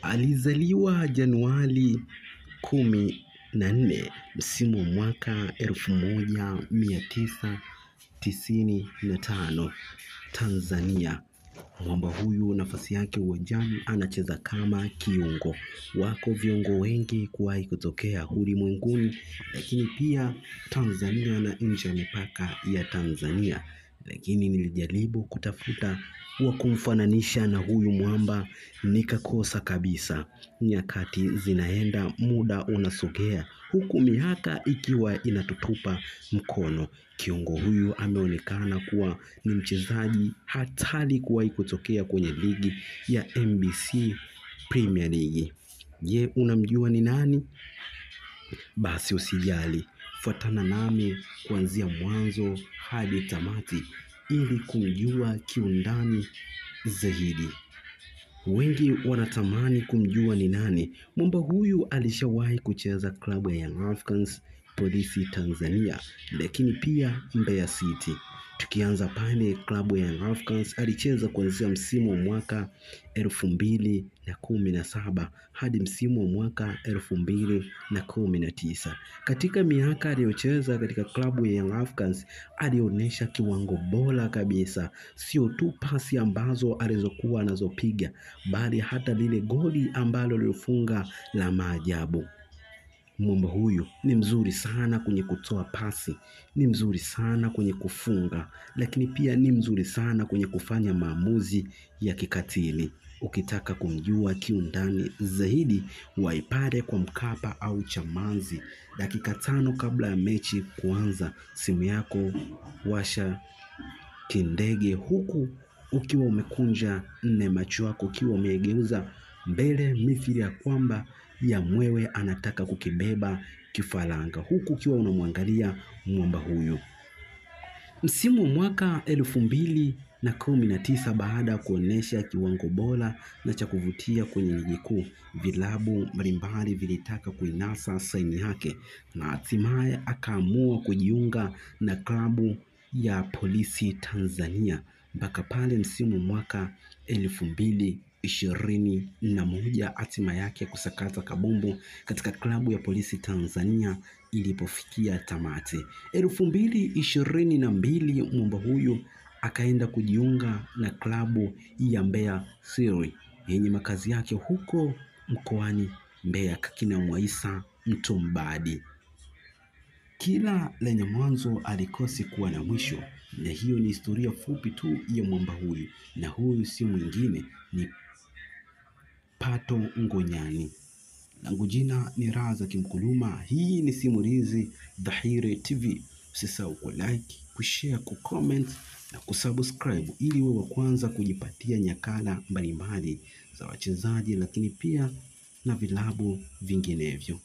Alizaliwa Januari 14 msimu wa mwaka 1995 Tanzania. Mwamba huyu nafasi yake uwanjani anacheza kama kiungo. Wako viungo wengi kuwahi kutokea ulimwenguni, lakini pia Tanzania na nje ya mipaka ya Tanzania. Lakini nilijaribu kutafuta wa kumfananisha na huyu mwamba nikakosa kabisa. Nyakati zinaenda, muda unasogea, huku miaka ikiwa inatutupa mkono. Kiungo huyu ameonekana kuwa ni mchezaji hatari kuwahi kutokea kwenye ligi ya NBC Premier League. Je, unamjua ni nani? Basi usijali, fuatana nami kuanzia mwanzo hadi tamati ili kumjua kiundani zaidi. Wengi wanatamani kumjua ni nani. Mwamba huyu alishawahi kucheza klabu ya Young Africans, Polisi Tanzania, lakini pia Mbeya City. Tukianza pale klabu ya Young Africans, alicheza kuanzia msimu wa mwaka 2017 hadi msimu wa mwaka 2019. Katika miaka aliyocheza katika klabu ya Young Africans, alionyesha kiwango bora kabisa. Sio tu pasi ambazo alizokuwa anazopiga, bali hata lile goli ambalo lilifunga la maajabu. Mwamba huyu ni mzuri sana kwenye kutoa pasi, ni mzuri sana kwenye kufunga, lakini pia ni mzuri sana kwenye kufanya maamuzi ya kikatili. Ukitaka kumjua kiundani zaidi, waipate kwa Mkapa au Chamazi. Dakika 5 kabla ya mechi kuanza, simu yako washa kindege, huku ukiwa umekunja macho yako ukiwa umegeuza mbele mithili ya kwamba ya mwewe anataka kukibeba kifaranga, huku ukiwa unamwangalia mwamba huyu. Msimu wa mwaka 2019, baada ya kuonesha kiwango bora na cha kuvutia kwenye ligi kuu, vilabu mbalimbali vilitaka kuinasa saini yake na hatimaye akaamua kujiunga na klabu ya Polisi Tanzania. Mpaka pale msimu wa mwaka 2021 hatima yake kusakata kabumbu katika klabu ya Polisi Tanzania ilipofikia tamati. 2022 mwamba huyu akaenda kujiunga na klabu ya Mbeya City yenye makazi yake huko mkoani Mbeya, Kakina Mwaisa Mtumbadi. Kila lenye mwanzo alikosi kuwa na mwisho, na hiyo ni historia fupi tu ya mwamba huyu, na huyu si mwingine ni Pato Ngonyani. Langu jina ni Raza Kimkuluma. Hii ni Simulizi Dhahiri TV. Usisahau ku like, kushare, kucomment na kusubscribe ili uwe wa kwanza kujipatia nyakala mbalimbali za wachezaji, lakini pia na vilabu vinginevyo.